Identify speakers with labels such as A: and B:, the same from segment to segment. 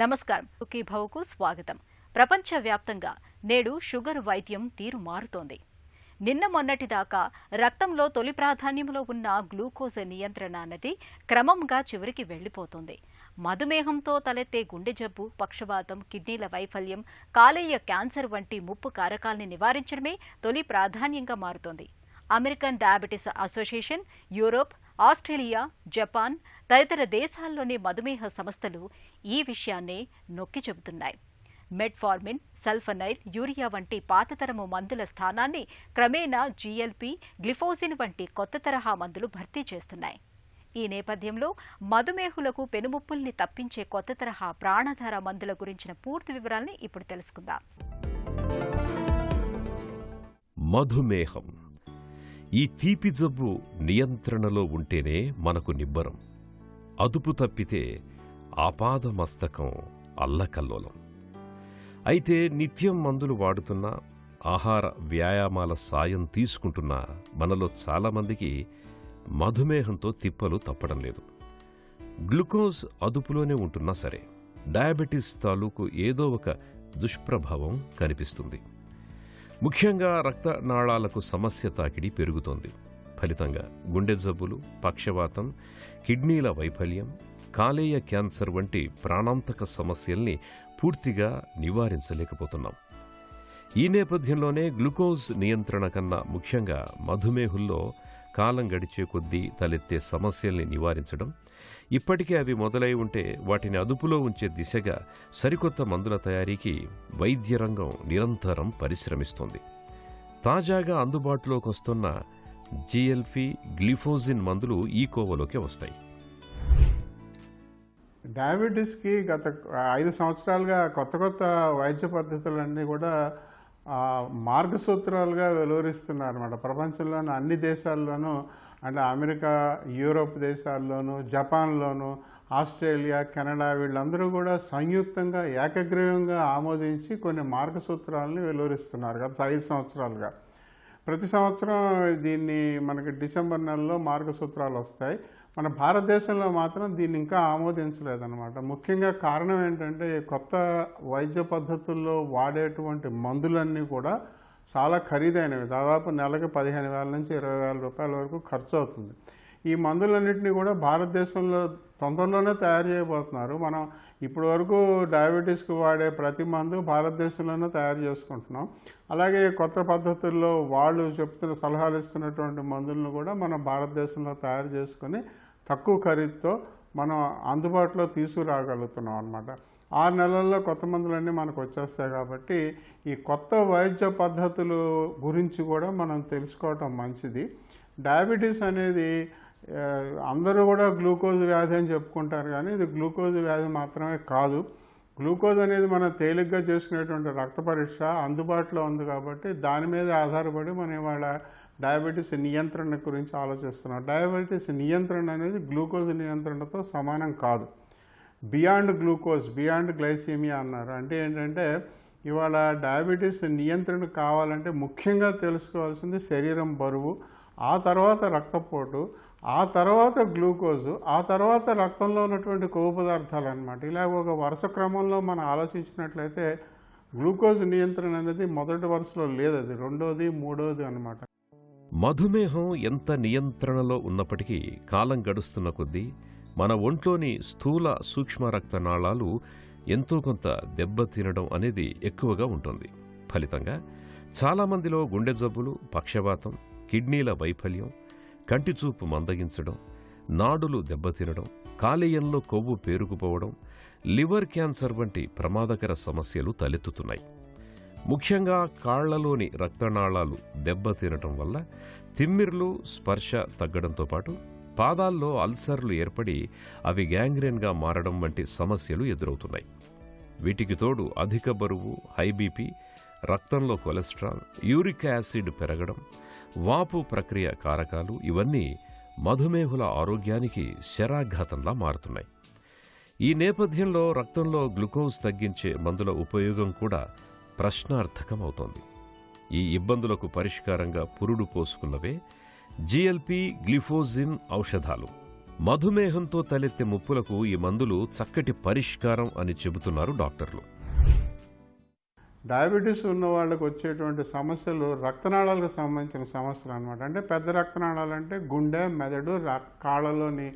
A: నమస్కారం. కుకీ భవకు స్వాగతం. ప్రపంచవ్యాప్తంగా నేడు షుగర్ వైద్యం తీరు మారుతోంది. నిన్న మొన్నటిదాకా రక్తంలో తొలి ప్రాధాన్యంలో ఉన్న గ్లూకోజ్ నియంత్రణ అన్నది క్రమంగా చివరికి వెళ్లిపోతోంది. మధుమేహంతో తలెత్తే గుండె జబ్బు, పక్షవాతం, కిడ్నీల వైఫల్యం, కాలేయ క్యాన్సర్ వంటి ముప్పు కారకాల్ని నివారించడమే తొలి ప్రాధాన్యంగా మారుతోంది. American diabetes association, Europe, Australia, Japan తదితర దేశాల్లోని మధుమేహ సంస్థలు ఈ విషయాన్నే నొక్కి చెబుతున్నాయి. మెట్ఫార్మిన్, సల్ఫనైల్, యూరియా వంటి పాతతరము మందుల స్థానాన్ని క్రమేణా జీఎల్పీ, గ్లిఫోజిన్ వంటి కొత్త తరహా మందులు భర్తీ చేస్తున్నాయి. ఈ నేపథ్యంలో మధుమేహులకు పెనుముప్పుల్ని తప్పించే కొత్త తరహా ప్రాణాధార మందుల గురించిన పూర్తి వివరాల్ని ఇప్పుడు తెలుసుకుందాం.
B: మధుమేహం ఈ తీపి జబ్బు నియంత్రణలో ఉంటేనే మనకు నిబ్బరం. అదుపు తప్పితే ఆపాదమస్తకం అల్లకల్లోలం. అయితే నిత్యం మందులు వాడుతున్నా, ఆహార వ్యాయామాల సాయం తీసుకుంటున్నా మనలో చాలామందికి మధుమేహంతో తిప్పలు తప్పడం లేదు. గ్లూకోజ్ అదుపులోనే ఉంటున్నా సరే డయాబెటీస్ తాలూకు ఏదో ఒక దుష్ప్రభావం కనిపిస్తుంది. ముఖ్యంగా రక్తనాళాలకు సమస్య తాకిడి పెరుగుతోంది. ఫలితంగా గుండె జబ్బులు, పక్షవాతం, కిడ్నీల వైఫల్యం, కాలేయ క్యాన్సర్ వంటి ప్రాణాంతక సమస్యల్ని పూర్తిగా నివారించలేకపోతున్నాం. ఈ నేపథ్యంలోనే గ్లూకోజ్ నియంత్రణ కన్నా ముఖ్యంగా మధుమేహుల్లో కాలం గడిచే కొద్దీ తలెత్తే సమస్యల్ని నివారించడం, ఇప్పటికే అవి మొదలై ఉంటే వాటిని అదుపులో ఉంచే దిశగా సరికొత్త మందుల తయారీకి వైద్యరంగం నిరంతరం పరిశ్రమిస్తోంది. తాజాగా అందుబాటులోకి వస్తున్న జీఎల్పీ, గ్లిఫోజిన్ మందులు ఈ కోవలోకి వస్తాయి.
C: డయాబెటీస్కి గత 5 సంవత్సరాలుగా కొత్త వైద్య పద్ధతులన్నీ కూడా మార్గసూత్రాలుగా వెలువరిస్తున్నారు అన్నమాట. ప్రపంచంలోని అన్ని దేశాల్లోనూ, అంటే అమెరికా, యూరోప్ దేశాల్లోనూ, జపాన్లోనూ, ఆస్ట్రేలియా, కెనడా వీళ్ళందరూ కూడా సంయుక్తంగా ఏకగ్రీవంగా ఆమోదించి కొన్ని మార్గసూత్రాలని వెలువరిస్తున్నారు గత 5 సంవత్సరాలుగా. ప్రతి సంవత్సరం దీన్ని మనకి డిసెంబర్ నెలలో మార్గసూత్రాలు వస్తాయి. మన భారతదేశంలో మాత్రం దీన్ని ఇంకా ఆమోదించలేదన్నమాట. ముఖ్యంగా కారణం ఏంటంటే కొత్త వైద్య పద్ధతుల్లో వాడేటువంటి మందులన్నీ కూడా చాలా ఖరీదైనవి. దాదాపు నెలకు 15,000 నుంచి 20,000 రూపాయల వరకు ఖర్చు అవుతుంది. ఈ మందులన్నింటినీ కూడా భారతదేశంలో తొందరలోనే తయారు చేయబోతున్నారు. మనం ఇప్పటి వరకు డయాబెటీస్కి వాడే ప్రతి మందు భారతదేశంలోనే తయారు చేసుకుంటున్నాం. అలాగే కొత్త పద్ధతుల్లో వాళ్ళు చెప్తున్న సలహాలు ఇస్తున్నటువంటి మందులను కూడా మనం భారతదేశంలో తయారు చేసుకొని తక్కువ ఖరీదుతో మనం అందుబాటులో తీసుకురాగలుగుతున్నాం అన్నమాట. 6 నెలల్లో కొత్త మందులన్నీ మనకు వచ్చేస్తాయి. కాబట్టి ఈ కొత్త వైద్య పద్ధతుల గురించి కూడా మనం తెలుసుకోవటం మంచిది. డయాబెటీస్ అనేది అందరూ కూడా గ్లూకోజ్ వ్యాధి అని చెప్పుకుంటారు, కానీ ఇది గ్లూకోజ్ వ్యాధి మాత్రమే కాదు. గ్లూకోజ్ అనేది మనం తేలిగ్గా చేసుకునేటువంటి రక్త పరీక్ష అందుబాటులో ఉంది కాబట్టి దాని మీద ఆధారపడి మనం ఇవాళ డయాబెటీస్ నియంత్రణ గురించి ఆలోచిస్తున్నాం. డయాబెటీస్ నియంత్రణ అనేది గ్లూకోజ్ నియంత్రణతో సమానం కాదు. బియాండ్ గ్లూకోజ్, బియాండ్ గ్లైసీమియా అన్నారు. అంటే ఏంటంటే ఇవాళ డయాబెటీస్ నియంత్రణ కావాలంటే ముఖ్యంగా తెలుసుకోవాల్సింది శరీరం బరువు, ఆ తర్వాత రక్తపోటు, ఆ తర్వాత గ్లూకోజు, ఆ తర్వాత రక్తంలో ఉన్నటువంటి కొవ్వు పదార్థాలు అన్నమాట. ఇలా ఒక వరుస క్రమంలో మనం ఆలోచించినట్లయితే గ్లూకోజ్ నియంత్రణ అనేది మొదటి వరుసలో లేదు, అది రెండోది, మూడోది అన్నమాట.
B: మధుమేహం ఎంత నియంత్రణలో ఉన్నప్పటికీ కాలం గడుస్తున్న కొద్దీ మన ఒంట్లోని స్థూల సూక్ష్మ రక్తనాళాలు ఎంతో కొంత దెబ్బతినడం అనేది ఎక్కువగా ఉంటుంది. ఫలితంగా చాలామందిలో గుండె జబ్బులు, పక్షవాతం, కిడ్నీల వైఫల్యం, కంటిచూపు మందగించడం, నాడులు దెబ్బతినడం, కాలేయంలో కొవ్వు పేరుకుపోవడం, లివర్ క్యాన్సర్ వంటి ప్రమాదకర సమస్యలు తలెత్తుతున్నాయి. ముఖ్యంగా కాళ్లలోని రక్తనాళాలు దెబ్బతినటం వల్ల తిమ్మిర్లు, స్పర్శ తగ్గడంతో పాటు పాదాల్లో అల్సర్లు ఏర్పడి అవి గ్యాంగ్రీన్గా మారడం వంటి సమస్యలు ఎదురవుతున్నాయి. వీటికి తోడు అధిక బరువు, హై బీపీ, రక్తంలో కొలెస్ట్రాల్, యూరిక్ యాసిడ్ పెరగడం, వాపు ప్రక్రియ కారకాలు ఇవన్నీ మధుమేహుల ఆరోగ్యానికి శరాఘాతంలా మారుతున్నాయి. ఈ నేపథ్యంలో రక్తంలో గ్లూకోజ్ తగ్గించే మందుల ఉపయోగం కూడా ప్రశ్నార్థకమవుతోంది. ఈ ఇబ్బందులకు పరిష్కారంగా పురుడు పోసుకున్నవే జీఎల్పీ, గ్లిఫోజిన్ ఔషధాలు. మధుమేహంతో తలెత్తే ముప్పులకు ఈ మందులు చక్కటి పరిష్కారం అని చెబుతున్నారు డాక్టర్లు.
C: డయాబెటీస్ ఉన్న వాళ్ళకి వచ్చేటువంటి సమస్యలు రక్తనాళాలకు సంబంధించిన సమస్యలు అనమాట. అంటే పెద్ద రక్తనాళాలు అంటే గుండె, మెదడు, కాళ్ళలోని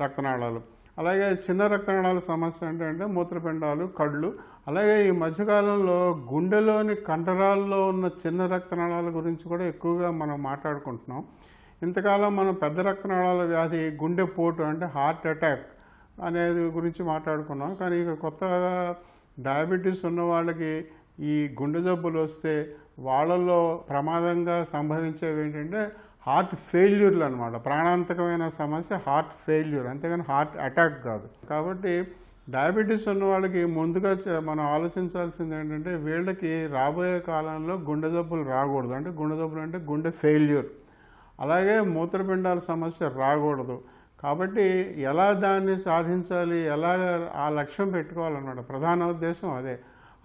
C: రక్తనాళాలు. అలాగే చిన్న రక్తనాళాల సమస్య అంటే మూత్రపిండాలు, కళ్ళు. అలాగే ఈ మధ్యకాలంలో గుండెలోని కండరాల్లో ఉన్న చిన్న రక్తనాళాల గురించి కూడా ఎక్కువగా మనం మాట్లాడుకుంటున్నాం. ఇంతకాలం మనం పెద్ద రక్తనాళాల వ్యాధి, గుండెపోటు అంటే హార్ట్ అటాక్ అనేది గురించి మాట్లాడుకున్నాం. కానీ ఇక కొత్తగా డయాబెటీస్ ఉన్న వాళ్ళకి ఈ గుండె జబ్బులు వస్తే వాళ్ళల్లో ప్రమాదంగా సంభవించేవి ఏంటంటే హార్ట్ ఫెయిల్యూర్లు అనమాట. ప్రాణాంతకమైన సమస్య హార్ట్ ఫెయిల్యూర్, అంతేగాని హార్ట్ అటాక్ కాదు. కాబట్టి డయాబెటీస్ ఉన్న వాళ్ళకి ముందుగా మనం ఆలోచించాల్సింది ఏంటంటే వీళ్ళకి రాబోయే కాలంలో గుండె జబ్బులు రాకూడదు. అంటే గుండె జబ్బులు అంటే గుండె ఫెయిల్యూర్. అలాగే మూత్రపిండాల సమస్య రాకూడదు. కాబట్టి ఎలా దాన్ని సాధించాలి, ఎలా ఆ లక్ష్యం పెట్టుకోవాలన్నమాట. ప్రధాన ఉద్దేశం అదే.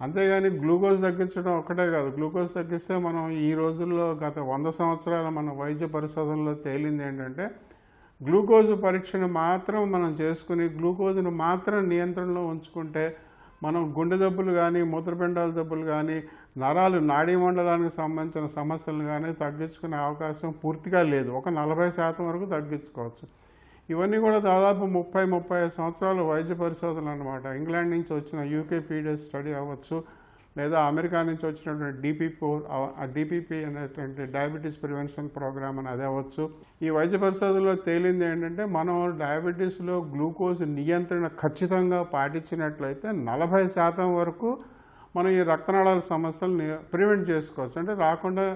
C: అంతేగాని గ్లూకోజ్ తగ్గించడం ఒక్కటే కాదు. గ్లూకోజ్ తగ్గిస్తే మనం ఈ రోజుల్లో గత 100 సంవత్సరాల మన వైద్య పరిశోధనలో తేలింది ఏంటంటే గ్లూకోజ్ పరీక్షను మాత్రం మనం చేసుకుని గ్లూకోజ్ను మాత్రం నియంత్రణలో ఉంచుకుంటే మనం గుండె జబ్బులు కానీ, మూత్రపిండాల జబ్బులు కానీ, నరాలు, నాడీ మండలానికి సంబంధించిన సమస్యలను కానీ తగ్గించుకునే అవకాశం పూర్తిగా లేదు. ఒక 40% వరకు తగ్గించుకోవచ్చు. ఇవన్నీ కూడా దాదాపు 30-35 సంవత్సరాల వైద్య పరిశోధనలు అనమాట. ఇంగ్లాండ్ నుంచి వచ్చిన యూకేపీడిఎస్ స్టడీ అవ్వచ్చు, లేదా అమెరికా నుంచి వచ్చినటువంటి డిపిపి అనేటువంటి డయాబెటీస్ ప్రివెన్షన్ ప్రోగ్రామ్ అని అది అవ్వచ్చు. ఈ వైద్య పరిశోధనలో తేలింది ఏంటంటే మనం డయాబెటీస్లో గ్లూకోజ్ నియంత్రణ ఖచ్చితంగా పాటించినట్లయితే 40% వరకు మనం ఈ రక్తనాళాల సమస్యలను ప్రివెంట్ చేసుకోవచ్చు, అంటే రాకుండా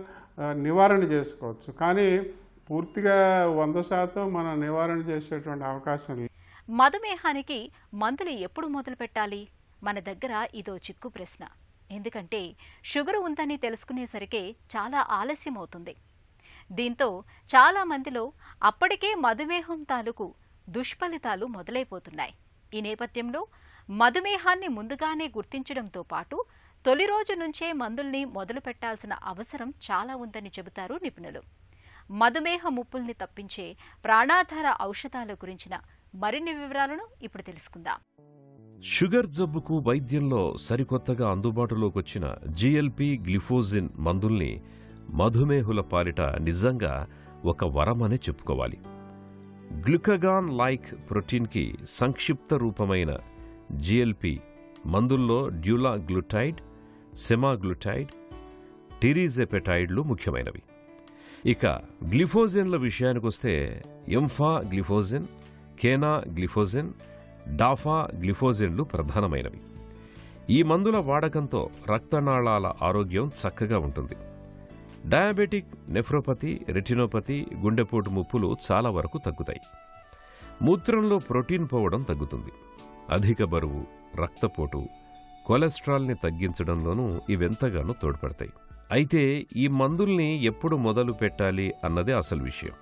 C: నివారణ చేసుకోవచ్చు. కానీ పూర్తిగా 100% మనం నివారణ చేసేటువంటి అవకాశం లేదు.
A: మధుమేహానికి మందులు ఎప్పుడు మొదలు పెట్టాలి? మన దగ్గర ఇదో చిక్కు ప్రశ్న. ఎందుకంటే షుగర్ ఉందని తెలుసుకునేసరికి చాలా ఆలస్యం అవుతుంది. దీంతో చాలా మందిలో అప్పటికే మధుమేహం తాలూకు దుష్ఫలితాలు మొదలైపోతున్నాయి. ఈ నేపథ్యంలో మధుమేహాన్ని ముందుగానే గుర్తించడంతో పాటు తొలి రోజు నుంచే మందుల్ని మొదలు పెట్టాల్సిన అవసరం చాలా ఉందని చెబుతారు నిపుణులు. మధుమేహ ముప్పుల్ని తప్పించే ప్రాణాధార ఔషధాల గురించిన మరిన్ని వివరాలను ఇప్పుడు తెలుసుకుందాం.
B: షుగర్ జబ్బుకు వైద్యంలో సరికొత్తగా అందుబాటులోకి వచ్చిన జిఎల్పి గ్లిఫోజిన్ మందుల్ని మధుమేహుల పాలిట నిజంగా ఒక వరమనే చెప్పుకోవాలి. గ్లూకగాన్ లైక్ ప్రోటీన్కి సంక్షిప్త రూపమైన జిఎల్పి మందుల్లో డ్యూలాగ్లూటైడ్, సెమాగ్లూటైడ్, టిరిజెపెటైడ్లు ముఖ్యమైనవి. ఇక గ్లిఫోజిన్ల విషయానికొస్తే ఎంఫా గ్లిఫోజిన్, కేనా గ్లిఫోజిన్, డాఫా గ్లిఫోజిన్లు ప్రధానమైనవి. ఈ మందుల వాడకంతో రక్తనాళాల ఆరోగ్యం చక్కగా ఉంటుంది. డయాబెటిక్ నెఫ్రోపతి, రెటినోపతి, గుండెపోటు ముప్పులు చాలా వరకు తగ్గుతాయి. మూత్రంలో ప్రోటీన్ పోవడం తగ్గుతుంది. అధిక బరువు, రక్తపోటు, కొలెస్ట్రాల్ని తగ్గించడంలోనూ ఇవెంతగానో తోడ్పడతాయి. అయితే ఈ మందుల్ని ఎప్పుడు మొదలు పెట్టాలి అన్నదే అసలు విషయం.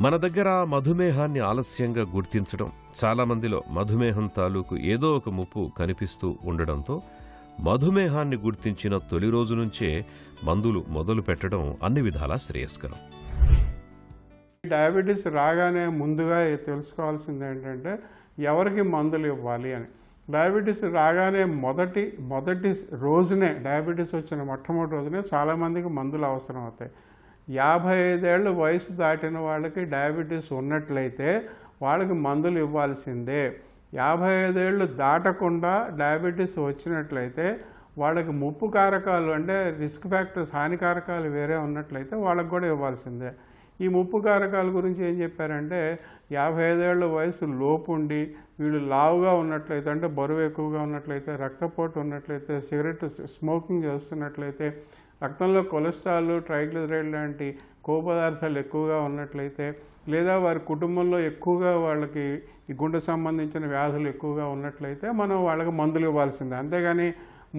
B: మన దగ్గర మధుమేహాన్ని ఆలస్యంగా గుర్తించడం, చాలామందిలో మధుమేహం తాలూకు ఏదో ఒక ముప్పు కనిపిస్తూ ఉండడంతో మధుమేహాన్ని గుర్తించిన తొలి రోజు నుంచే మందులు మొదలు పెట్టడం అన్ని విధాలా శ్రేయస్కరం.
C: డయాబెటీస్ రాగానే ముందుగా తెలుసుకోవాల్సింది ఏంటంటే ఎవరికి మందులు ఇవ్వాలి అని. డయాబెటీస్ రాగానే మొదటి రోజునే, డయాబెటీస్ వచ్చిన మొట్టమొదటి రోజునే చాలామందికి మందులు అవసరం అవుతాయి. 55 ఏళ్ళ వయసు దాటిన వాళ్ళకి డయాబెటీస్ ఉన్నట్లయితే వాళ్ళకి మందులు ఇవ్వాల్సిందే. 55 ఏళ్ళు దాటకుండా డయాబెటీస్ వచ్చినట్లయితే వాళ్ళకి ముప్పు కారకాలు అంటే రిస్క్ ఫ్యాక్టర్స్, హానికారకాలు వేరే ఉన్నట్లయితే వాళ్ళకి కూడా ఇవ్వాల్సిందే. ఈ ముప్పు కారకాల గురించి ఏం చెప్పారంటే 55 ఏళ్ళ వయసు లోపు ఉండి వీళ్ళు లావుగా ఉన్నట్లయితే, అంటే బరువు ఎక్కువగా ఉన్నట్లయితే, రక్తపోటు ఉన్నట్లయితే, సిగరెట్ స్మోకింగ్ చేస్తున్నట్లయితే, రక్తంలో కొలెస్ట్రాల్, ట్రైగ్లిజరైడ్ లాంటి కొవ్వు పదార్థాలు ఎక్కువగా ఉన్నట్లయితే, లేదా వారి కుటుంబంలో ఎక్కువగా వాళ్ళకి ఈ గుండె సంబంధించిన వ్యాధులు ఎక్కువగా ఉన్నట్లయితే మనం వాళ్ళకి మందులు ఇవ్వాల్సిందే. అంతేగాని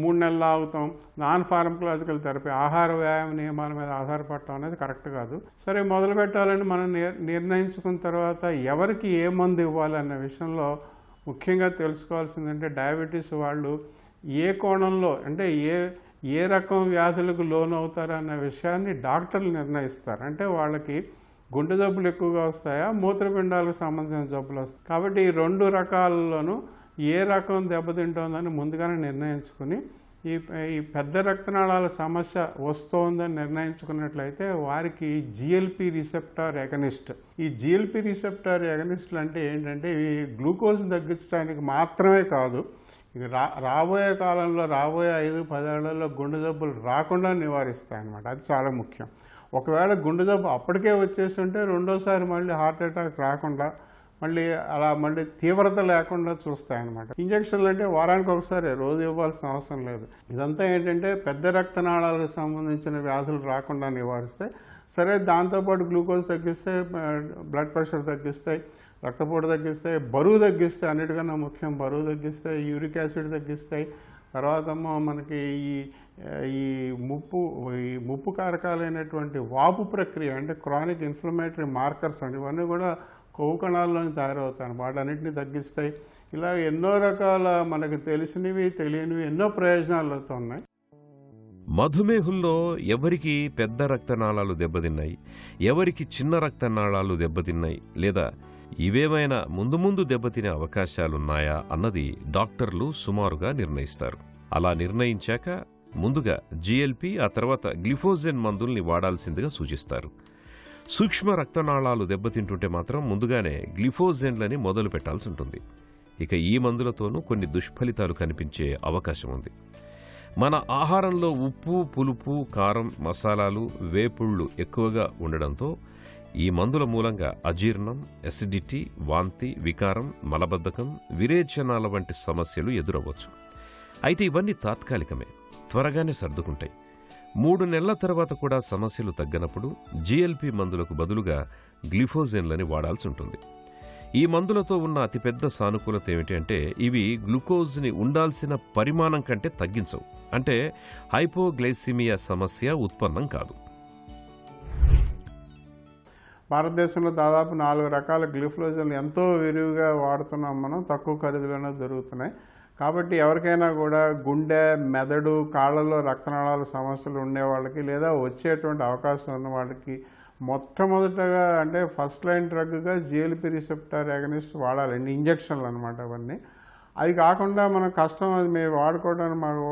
C: 3 నెలలు ఆగుతాం, నాన్ ఫార్మకలాజికల్ థెరపీ, ఆహార వ్యాయామ నియమాల మీద ఆధారపడటం అనేది కరెక్ట్ కాదు. సరే, మొదలు పెట్టాలని మనం నిర్ణయించుకున్న తర్వాత ఎవరికి ఏ మందు ఇవ్వాలన్న విషయంలో ముఖ్యంగా తెలుసుకోవాల్సిందంటే డయాబెటీస్ వాళ్ళు ఏ కోణంలో, అంటే ఏ రకం వ్యాధులకు లోనవుతారన్న విషయాన్ని డాక్టర్లు నిర్ణయిస్తారు. అంటే వాళ్ళకి గుండె జబ్బులు ఎక్కువగా వస్తాయా, మూత్రపిండాలకు సంబంధించిన జబ్బులు వస్తాయి. కాబట్టి ఈ 2 రకాలలోనూ ఏ రకం దెబ్బతింటోందని ముందుగానే నిర్ణయించుకుని ఈ పెద్ద రక్తనాళాల సమస్య వస్తోందని నిర్ణయించుకున్నట్లయితే వారికి జిఎల్పి రిసెప్టార్ ఎగనిస్ట్. ఈ జిఎల్పి రిసెప్టార్ ఎగనిస్ట్లు అంటే ఏంటంటే ఇవి గ్లూకోజ్ తగ్గించడానికి మాత్రమే కాదు, ఇది రాబోయే కాలంలో రాబోయే 5-10 ఏళ్లలో గుండె జబ్బులు రాకుండా నివారిస్తాయి అన్నమాట. అది చాలా ముఖ్యం. ఒకవేళ గుండె జబ్బు అప్పటికే వచ్చేస్తుంటే రెండోసారి మళ్ళీ హార్ట్ అటాక్ రాకుండా మళ్ళీ తీవ్రత లేకుండా చూస్తాయన్నమాట. ఇంజక్షన్లు అంటే వారానికి ఒకసారి, రోజు ఇవ్వాల్సిన అవసరం లేదు. ఇదంతా ఏంటంటే పెద్ద రక్తనాళాలకు సంబంధించిన వ్యాధులు రాకుండా నివారిస్తాయి. సరే, దాంతోపాటు గ్లూకోజ్ తగ్గిస్తాయి, బ్లడ్ ప్రెషర్ తగ్గిస్తాయి, రక్తపోటు తగ్గిస్తాయి, బరువు తగ్గిస్తాయి, అన్నిటికన్నా ముఖ్యం బరువు తగ్గిస్తాయి, యూరిక్ యాసిడ్ తగ్గిస్తాయి. తర్వాత మనకి ఈ ముప్పు కారకాలైనటువంటి వాపు ప్రక్రియ అంటే క్రానిక్ ఇన్ఫ్లమేటరీ మార్కర్స్ అండి, ఇవన్నీ కూడా కొవ్వు కణాల్లోని తయారవుతాయి, వాటన్నిటిని తగ్గిస్తాయి. ఇలా ఎన్నో రకాల మనకు తెలిసినవి తెలియనివి ఎన్నో ప్రయోజనాలు ఉన్నాయి.
B: మధుమేహుల్లో ఎవరికి పెద్ద రక్తనాళాలు దెబ్బతిన్నాయి, ఎవరికి చిన్న రక్తనాళాలు దెబ్బతిన్నాయి, లేదా ఇవేమైనా ముందు దెబ్బతినే అవకాశాలున్నాయా అన్నది డాక్టర్లు సుమారుగా నిర్ణయిస్తారు. అలా నిర్ణయించాక ముందుగా జిఎల్పి, ఆ తర్వాత గ్లిఫోజెన్ మందుల్ని వాడాల్సిందిగా సూచిస్తారు. సూక్ష్మ రక్తనాళాలు దెబ్బతింటుంటే మాత్రం ముందుగానే గ్లిఫోజెన్లని మొదలు పెట్టాల్సి ఉంటుంది. ఇక ఈ మందులతోనూ కొన్ని దుష్ఫలితాలు కనిపించే అవకాశం ఉంది. మన ఆహారంలో ఉప్పు, పులుపు, కారం, మసాలాలు, వేపుళ్లు ఎక్కువగా ఉండడంతో ఈ మందుల మూలంగా అజీర్ణం, ఎసిడిటీ, వాంతి, వికారం, మలబద్ధకం, విరేచనాల వంటి సమస్యలు ఎదురవ్వచ్చు. అయితే ఇవన్నీ తాత్కాలికమే, త్వరగానే సర్దుకుంటాయి. 3 నెలల తర్వాత కూడా సమస్యలు తగ్గనప్పుడు జిఎల్పి మందులకు బదులుగా గ్లిఫోజెన్లని వాడాల్సి ఉంటుంది. ఈ మందులతో ఉన్న అతిపెద్ద సానుకూలత ఏమిటి అంటే ఇవి గ్లూకోజ్ని ఉండాల్సిన పరిమాణం కంటే తగ్గించవు. అంటే హైపోగ్లైసిమియా సమస్య ఉత్పన్నం కాదు.
C: భారతదేశంలో దాదాపు 4 రకాల గ్లిఫోజెన్లు ఎంతో విరివిగా వాడుతున్నాం మనం, తక్కువ ఖరీదులోనే దొరుకుతున్నాయి. కాబట్టి ఎవరికైనా కూడా గుండె, మెదడు, కాళ్ళలో రక్తనాళాల సమస్యలు ఉండే వాళ్ళకి లేదా వచ్చేటువంటి అవకాశం ఉన్న వాళ్ళకి మొట్టమొదటగా అంటే ఫస్ట్ లైన్ డ్రగ్గా జిఎల్పి రిసెప్టార్ యాగనిస్ట్ వాడాలండి, ఇంజక్షన్లు అనమాట అవన్నీ. అది కాకుండా మనం అది మేము వాడుకోవడానికి మాకు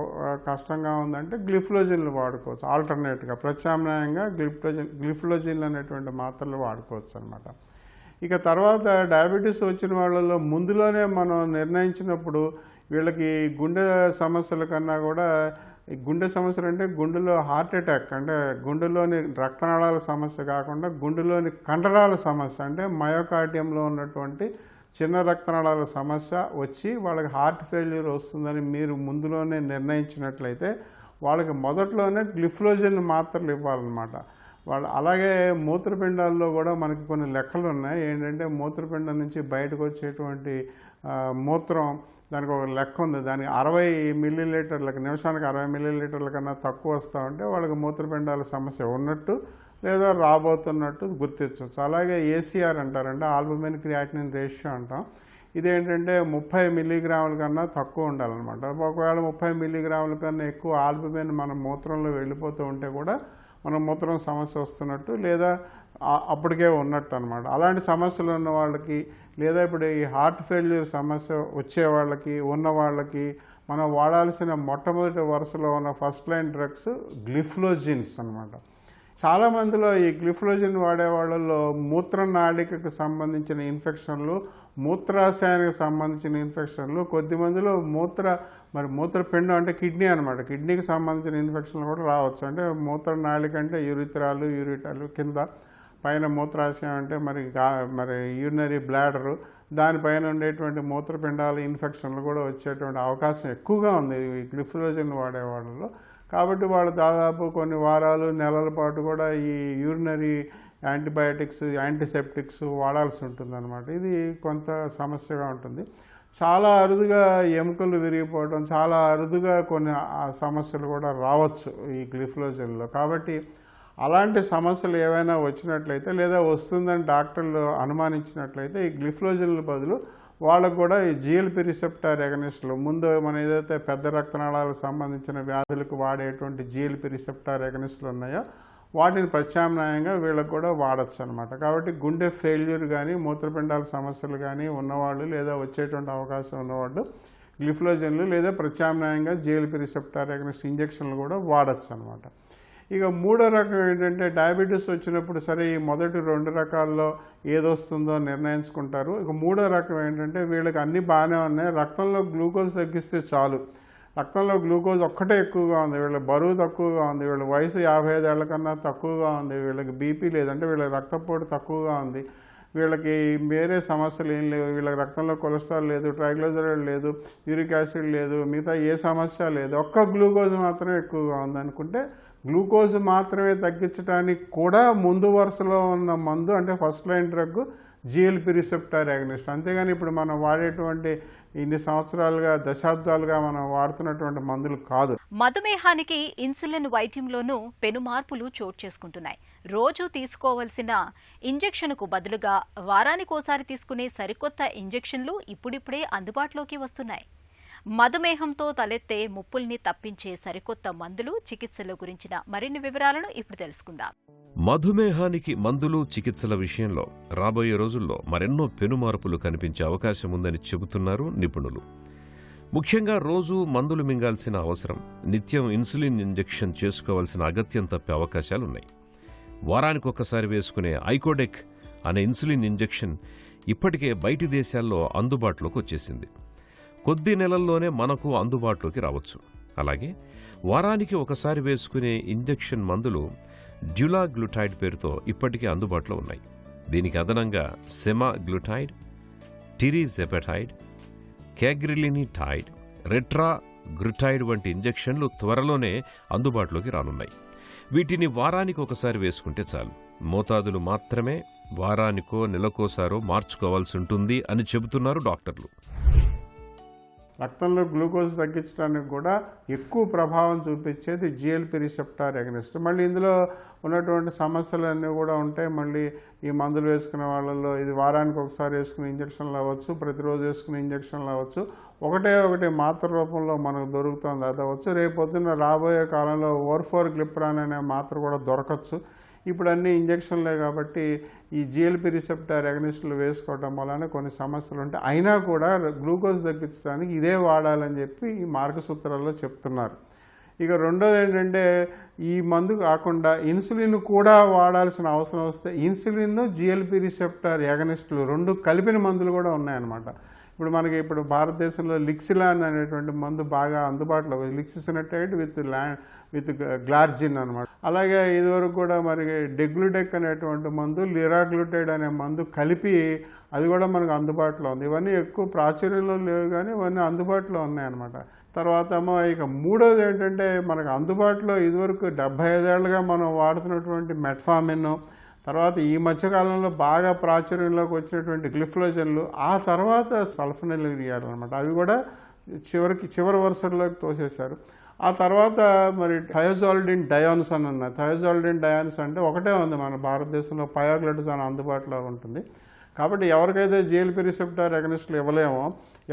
C: కష్టంగా ఉందంటే గ్లిఫ్లోజిన్లు వాడుకోవచ్చు, ఆల్టర్నేట్గా ప్రత్యామ్నాయంగా గ్లిఫ్లోజిన్లు అనేటువంటి మాత్రలు వాడుకోవచ్చు అనమాట. ఇక తర్వాత డయాబెటీస్ వచ్చిన వాళ్ళలో ముందులోనే మనం నిర్ణయించినప్పుడు వీళ్ళకి గుండె సమస్యల కన్నా కూడా గుండె సమస్యలు అంటే గుండెలో హార్ట్ అటాక్ అంటే గుండెలోని రక్తనాళాల సమస్య కాకుండా గుండెలోని కండరాల సమస్య అంటే మయోకార్డియంలో ఉన్నటువంటి చిన్న రక్తనాళాల సమస్య వచ్చి వాళ్ళకి హార్ట్ ఫెయిల్యూర్ వస్తుందని మీరు ముందులోనే నిర్ణయించినట్లయితే వాళ్ళకి మొదట్లోనే గ్లిఫ్లోజిన్ మాత్రలు ఇవ్వాలన్నమాట. అలాగే మూత్రపిండాల్లో కూడా మనకి కొన్ని లెక్కలు ఉన్నాయి. ఏంటంటే మూత్రపిండం నుంచి బయటకు వచ్చేటువంటి మూత్రం దానికి ఒక లెక్క ఉంది. దానికి 60 మిల్లీలీటర్లకు నిమిషానికి 60 మిల్లీలీటర్ల కన్నా తక్కువ వస్తూ ఉంటే వాళ్ళకి మూత్రపిండాల సమస్య ఉన్నట్టు లేదా రాబోతున్నట్టు గుర్తించవచ్చు. అలాగే ఏసీఆర్ అంటారంటే ఆల్బుమిన్ క్రియాటినిన్ రేషియో అంటాం. ఇదేంటంటే 30 మిల్లీగ్రాముల కన్నా తక్కువ ఉండాలన్నమాట. ఒకవేళ 30 మిల్లీగ్రాముల కన్నా ఎక్కువ ఆల్బుమిన్ మన మూత్రంలో వెళ్ళిపోతూ ఉంటే కూడా మన మూత్రం సమస్య వస్తున్నట్టు లేదా అప్పటికే ఉన్నట్టు అనమాట. అలాంటి సమస్యలు ఉన్న వాళ్ళకి లేదా ఇప్పుడు ఈ హార్ట్ ఫెయిల్యూర్ సమస్య వచ్చే వాళ్ళకి ఉన్న వాళ్ళకి మనం వాడాల్సిన మొట్టమొదటి వరుసలో ఉన్న ఫస్ట్ లైన్ డ్రగ్స్ గ్లిఫ్లోజిన్స్ అనమాట. చాలామందిలో ఈ గ్లిఫ్లోజిన్ వాడే వాళ్ళలో మూత్రనాళికకు సంబంధించిన ఇన్ఫెక్షన్లు, మూత్రాశయానికి సంబంధించిన ఇన్ఫెక్షన్లు, కొద్దిమందిలో మూత్రపిండం అంటే కిడ్నీ అనమాట, కిడ్నీకి సంబంధించిన ఇన్ఫెక్షన్లు కూడా రావచ్చు. అంటే మూత్రనాళిక అంటే యూరిటర్లు కింద, పైన మూత్రాశయం అంటే మరి యూరినరీ బ్లాడరు, దానిపైన ఉండేటువంటి మూత్రపిండాల ఇన్ఫెక్షన్లు కూడా వచ్చేటువంటి అవకాశం ఎక్కువగా ఉంది ఈ గ్లిఫ్లోజిన్ వాడే వాళ్ళలో. కాబట్టి వాళ్ళు దాదాపు కొన్ని వారాలు, నెలల పాటు కూడా ఈ యూరినరీ యాంటీబయాటిక్స్, యాంటీసెప్టిక్స్ వాడాల్సి ఉంటుందన్నమాట. ఇది కొంత సమస్యగా ఉంటుంది. చాలా అరుదుగా ఎముకలు విరిగిపోవడం, చాలా అరుదుగా కొన్ని సమస్యలు కూడా రావచ్చు ఈ గ్లిఫ్లోజిన్లో. కాబట్టి అలాంటి సమస్యలు ఏవైనా వచ్చినట్లయితే లేదా వస్తుందని డాక్టర్లు అనుమానించినట్లయితే ఈ గ్లిఫ్లోజిన్ల బదులు వాళ్ళకు కూడా ఈ జిఎల్పి రిసెప్టార్ ఎగనిస్టులు ముందు మన ఏదైతే పెద్ద రక్తనాళాలకు సంబంధించిన వ్యాధులకు వాడేటువంటి జిఎల్పి రిసెప్టార్ ఎగనిస్టులు ఉన్నాయో వాటిని ప్రత్యామ్నాయంగా వీళ్ళకు కూడా వాడచ్చు అనమాట. కాబట్టి గుండె ఫెయిల్యూర్ కానీ మూత్రపిండాల సమస్యలు కానీ ఉన్నవాళ్ళు లేదా వచ్చేటువంటి అవకాశం ఉన్నవాళ్ళు గ్లిఫ్లోజన్లు లేదా ప్రత్యామ్నాయంగా జిఎల్పి రిసెప్టార్ అగనిస్ట్ ఇంజెక్షన్లు కూడా వాడచ్చు అనమాట. ఇక మూడో రకం ఏంటంటే డయాబెటీస్ వచ్చినప్పుడు సరే ఈ మొదటి 2 రకాల్లో ఏదొస్తుందో నిర్ణయించుకుంటారు. ఇక మూడో రకం ఏంటంటే వీళ్ళకి అన్నీ బాగానే ఉన్నాయి, రక్తంలో గ్లూకోజ్ తగ్గిస్తే చాలు, రక్తంలో గ్లూకోజ్ ఒక్కటే ఎక్కువగా ఉంది, వీళ్ళ బరువు తక్కువగా ఉంది, వీళ్ళ వయసు 55 ఏళ్ల కన్నా తక్కువగా ఉంది, వీళ్ళకి బీపీ లేదంటే వీళ్ళకి రక్తపోటు తక్కువగా ఉంది, వీళ్ళకి వేరే సమస్యలు ఏం లేవు, వీళ్ళకి రక్తంలో కొలెస్ట్రాల్ లేదు, ట్రైగ్లిజరైడ్ లేదు, యూరిక్ యాసిడ్ లేదు, మిగతా ఏ సమస్య లేదు, ఒక్క గ్లూకోజ్ మాత్రమే ఎక్కువగా ఉంది అనుకుంటే గ్లూకోజ్ మాత్రమే తగ్గించడానికి కూడా ముందు వరుసలో ఉన్న మందు అంటే first line drug GLP receptor agonist. అంతేగాని ఇప్పుడు మనం వాడేటువంటి ఇన్ని సంవత్సరాలుగా దశాబ్దాలుగా మనం వాడుతున్నటువంటి మందులు కాదు.
A: మధుమేహానికి ఇన్సులిన్ వైద్యంలోనూ పెను మార్పులు చోటు చేసుకుంటున్నాయి. రోజు తీసుకోవలసిన ఇంజెక్షన్కు బదులుగా వారానికోసారి తీసుకునే సరికొత్త ఇంజెక్షన్లు ఇప్పుడిప్పుడే అందుబాటులోకి వస్తున్నాయి. మధుమేహంతో తలెత్తే ముప్పుల్ని తప్పించే సరికొత్త మందులు, చికిత్సల గురించిన మరిన్ని వివరాలను ఇప్పుడు తెలుసుకుందాం.
B: మధుమేహానికి మందులు, చికిత్సల విషయంలో రాబోయే రోజుల్లో మరెన్నో పెనుమార్పులు కనిపించే అవకాశం ఉందని చెబుతున్నారు నిపుణులు. ముఖ్యంగా రోజూ మందులు మింగాల్సిన అవసరం, నిత్యం ఇన్సులిన్ ఇంజెక్షన్ చేసుకోవాల్సిన అగత్యం తప్పే అవకాశాలున్నాయి. వారానికొకసారి వేసుకునే ఐకోడెక్ అనే ఇన్సులిన్ ఇంజెక్షన్ ఇప్పటికే బయటి దేశాల్లో అందుబాటులోకి వచ్చేసింది. కొద్ది నెలల్లోనే మనకు అందుబాటులోకి రావచ్చు. అలాగే వారానికి ఒకసారి వేసుకునే ఇంజెక్షన్ మందులు డ్యులాగ్లుటైడ్ పేరుతో ఇప్పటికే అందుబాటులో ఉన్నాయి. దీనికి అదనంగా సెమాగ్లుటైడ్, టిరిజెపెటైడ్, క్యాగ్రిలినిటైడ్, రెట్రాగ్లుటైడ్ వంటి ఇంజెక్షన్లు త్వరలోనే అందుబాటులోకి రానున్నాయి. వీటిని వారానికి ఒకసారి వేసుకుంటే చాలు. మోతాదులు మాత్రమే వారానికో నెలకోసారో మార్చుకోవాల్సి ఉంటుంది అని చెబుతున్నారు డాక్టర్లు.
C: రక్తంలో గ్లూకోజ్ తగ్గించడానికి కూడా ఎక్కువ ప్రభావం చూపించేది జిఎల్పి రిసెప్టార్ అగనిస్ట్. మళ్ళీ ఇందులో ఉన్నటువంటి సమస్యలన్నీ కూడా ఉంటాయి. మళ్ళీ ఈ మందులు వేసుకునే వాళ్ళల్లో ఇది వారానికి ఒకసారి వేసుకునే ఇంజక్షన్లు అవ్వచ్చు, ప్రతిరోజు వేసుకునే ఇంజక్షన్లు అవ్వచ్చు, ఒకటే మాత్ర రూపంలో మనకు దొరుకుతుంది అది అవ్వచ్చు, రేపు పొద్దున్న రాబోయే కాలంలో ఓర్ఫోర్గ్లిప్రాన్ అనే మాత్ర కూడా దొరకచ్చు. ఇప్పుడు అన్ని ఇంజక్షన్లే కాబట్టి ఈ జిఎల్పి రిసెప్టార్ అగనిస్టులు వేసుకోవడం వలన కొన్ని సమస్యలు ఉంటాయి. అయినా కూడా గ్లూకోజ్ తగ్గించడానికి ఇదే వాడాలని చెప్పి ఈ మార్గసూత్రాల్లో చెప్తున్నారు. ఇక రెండోది ఏంటంటే ఈ మందు కాకుండా ఇన్సులిన్ కూడా వాడాల్సిన అవసరం వస్తే ఇన్సులిన్, జిఎల్పి రిసెప్టార్ యాగనిస్టులు 2 కలిపిన మందులు కూడా ఉన్నాయన్నమాట. ఇప్పుడు భారతదేశంలో లిక్సిలాన్ అనేటువంటి మందు బాగా అందుబాటులో, లిక్సిసినటైడ్ విత్ గ్లార్జిన్ అనమాట. అలాగే ఇదివరకు కూడా మరి డెగ్లుడెక్ అనేటువంటి మందు, లిరాగ్లుటైడ్ అనే మందు కలిపి అది కూడా మనకు అందుబాటులో ఉంది. ఇవన్నీ ఎక్కువ ప్రాచుర్యంలో లేవు కానీ ఇవన్నీ అందుబాటులో ఉన్నాయన్నమాట. తర్వాత ఇక మూడోది ఏంటంటే మనకు అందుబాటులో ఇదివరకు 75 ఏళ్ళుగా మనం వాడుతున్నటువంటి మెట్ఫార్మిన్, తర్వాత ఈ మధ్యకాలంలో బాగా ప్రాచుర్యంలోకి వచ్చినటువంటి గ్లిఫ్లోజన్లు, ఆ తర్వాత సల్ఫోనిల్యూరియాలు అనమాట. అవి కూడా చివరి వరుసల్లోకి తోసేశారు. ఆ తర్వాత మరి థయోజాల్డిన్ డయాన్స్ అని ఉన్నాయి. థయోజాల్డిన్ డయాన్స్ అంటే ఒకటే ఉంది మన భారతదేశంలో, పయోగ్లైటజాన్ అందుబాటులో ఉంటుంది. కాబట్టి ఎవరికైతే జిఎల్పి రిసెప్టార్ అగనిస్టులు ఇవ్వలేమో,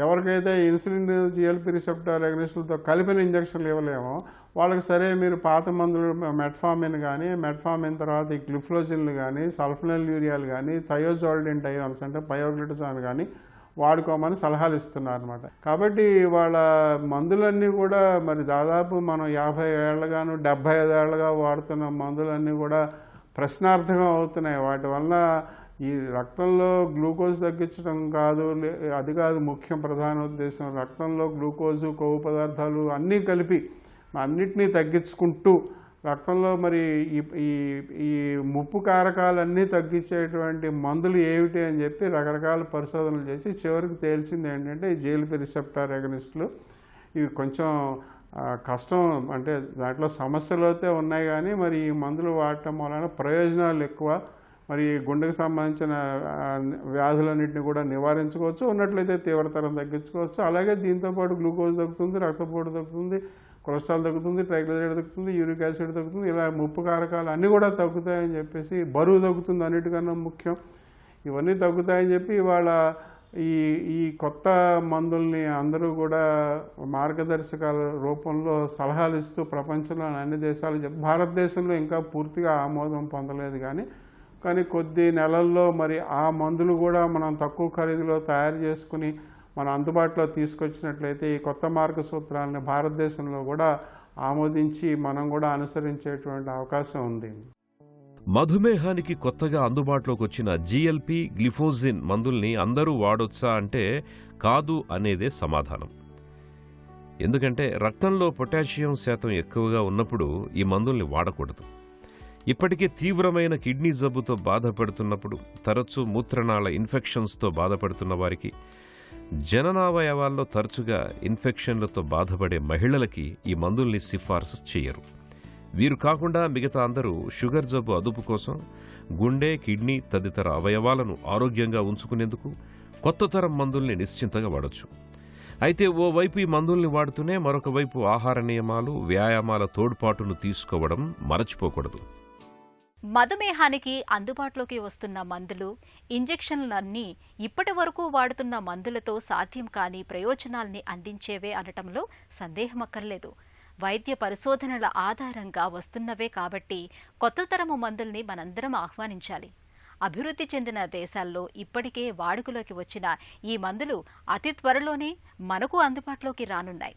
C: ఎవరికైతే ఇన్సులిన్ జిఎల్పి రిసెప్టార్ అగనిస్టులతో కలిపిన ఇంజక్షన్లు ఇవ్వలేమో వాళ్ళకి సరే మీరు పాత మందులు మెట్ఫార్మిన్ కానీ, మెట్ఫార్మిన్ తర్వాత ఈ గ్లిఫ్లోజిన్లు కానీ, సల్ఫోనిల్యూరియాలు కానీ, థయోజాల్డిన్ డయాన్స్ అంటే పయోగ్లైటజాన్ కానీ వాడుకోమని సలహాలు ఇస్తున్నారు అనమాట. కాబట్టి వాళ్ళ మందులన్నీ కూడా మరి దాదాపు మనం 50 ఏళ్ళగాను 75 ఏళ్ళగా వాడుతున్న మందులన్నీ కూడా ప్రశ్నార్థకం అవుతున్నాయి. వాటి వల్ల ఈ రక్తంలో గ్లూకోజ్ తగ్గించడం కాదు, అది కాదు ముఖ్యం ప్రధాన ఉద్దేశం. రక్తంలో గ్లూకోజు, కొవ్వు పదార్థాలు అన్నీ కలిపి అన్నిటినీ తగ్గించుకుంటూ రక్తంలో మరి ఈ ముప్పు కారకాలన్నీ తగ్గించేటువంటి మందులు ఏమిటి అని చెప్పి రకరకాల పరిశోధనలు చేసి చివరికి తేల్చింది ఏంటంటే ఈ జిఎల్పి రిసెప్టార్ అగనిస్టులు. ఇవి కొంచెం కష్టం, అంటే దాంట్లో సమస్యలు అయితే ఉన్నాయి కానీ మరి ఈ మందులు వాడటం వలన ప్రయోజనాలు ఎక్కువ. మరి గుండెకు సంబంధించిన వ్యాధులన్నింటినీ కూడా నివారించుకోవచ్చు, ఉన్నట్లయితే తీవ్రతరం తగ్గించుకోవచ్చు. అలాగే దీంతోపాటు గ్లూకోజ్ తగ్గుతుంది, రక్తపోటు తగ్గుతుంది, కొలెస్ట్రాల్ తగ్గుతుంది, ట్రైగ్లిజరైడ్ తగ్గుతుంది, యూరిక్ యాసిడ్ తగ్గుతుంది, ఇలా ముప్పు కారకాలు అన్నీ కూడా తగ్గుతాయని చెప్పేసి, బరువు తగ్గుతుంది అన్నిటికన్నా ముఖ్యం. ఇవన్నీ తగ్గుతాయని చెప్పి ఇవాళ ఈ ఈ కొత్త మందుల్ని అందరూ కూడా మార్గదర్శకాల రూపంలో సలహాలు ఇస్తూ ప్రపంచంలోని అన్ని దేశాలు భారతదేశంలో ఇంకా పూర్తిగా ఆమోదం పొందలేదు కానీ కొద్ది నెలల్లో మరి ఆ మందులు కూడా మనం తక్కువ ఖరీదులో తయారు చేసుకుని మన అందుబాటులో తీసుకొచ్చినట్లయితే ఈ కొత్త మార్గసూత్రాలని భారతదేశంలో కూడా ఆమోదించి మనం కూడా అనుసరించేటువంటి అవకాశం ఉంది.
B: మధుమేహానికి కొత్తగా అందుబాటులోకి వచ్చిన జిఎల్పి గ్లిఫోజిన్ మందుల్ని అందరూ వాడొచ్చా అంటే కాదు అనేదే సమాధానం. ఎందుకంటే రక్తంలో పొటాషియం శాతం ఎక్కువగా ఉన్నప్పుడు ఈ మందుల్ని వాడకూడదు. ఇప్పటికే తీవ్రమైన కిడ్నీ జబ్బుతో బాధపడుతున్నప్పుడు, తరచూ మూత్రనాళ ఇన్ఫెక్షన్స్తో బాధపడుతున్న వారికి, జననావయవాల్లో తరచుగా ఇన్ఫెక్షన్లతో బాధపడే మహిళలకి ఈ మందుల్ని సిఫార్సు చేయరు. వీరు కాకుండా మిగతా అందరూ షుగర్ జబ్బు అదుపు కోసం, గుండె, కిడ్నీ తదితర అవయవాలను ఆరోగ్యంగా ఉంచుకునేందుకు కొత్త తరం మందుల్ని నిశ్చింతగా వాడొచ్చు. అయితే ఓవైపు ఈ మందుల్ని వాడుతూనే మరొక వైపు ఆహార నియమాలు, వ్యాయామాల తోడ్పాటును తీసుకోవడం మరచిపోకూడదు.
A: మధుమేహానికి అందుబాటులోకి వస్తున్న మందులు, ఇంజెక్షన్లన్నీ ఇప్పటి వరకు వాడుతున్న మందులతో సాధ్యం కాని ప్రయోజనాల్ని అందించేవే అనటంలో సందేహమక్కర్లేదు. వైద్య పరిశోధనల ఆధారంగా వస్తున్నవే కాబట్టి కొత్త తరము మందుల్ని మనందరం ఆహ్వానించాలి. అభివృద్ధి చెందిన దేశాల్లో ఇప్పటికే వాడుకలోకి వచ్చిన ఈ మందులు అతి త్వరలోనే మనకు అందుబాటులోకి రానున్నాయి.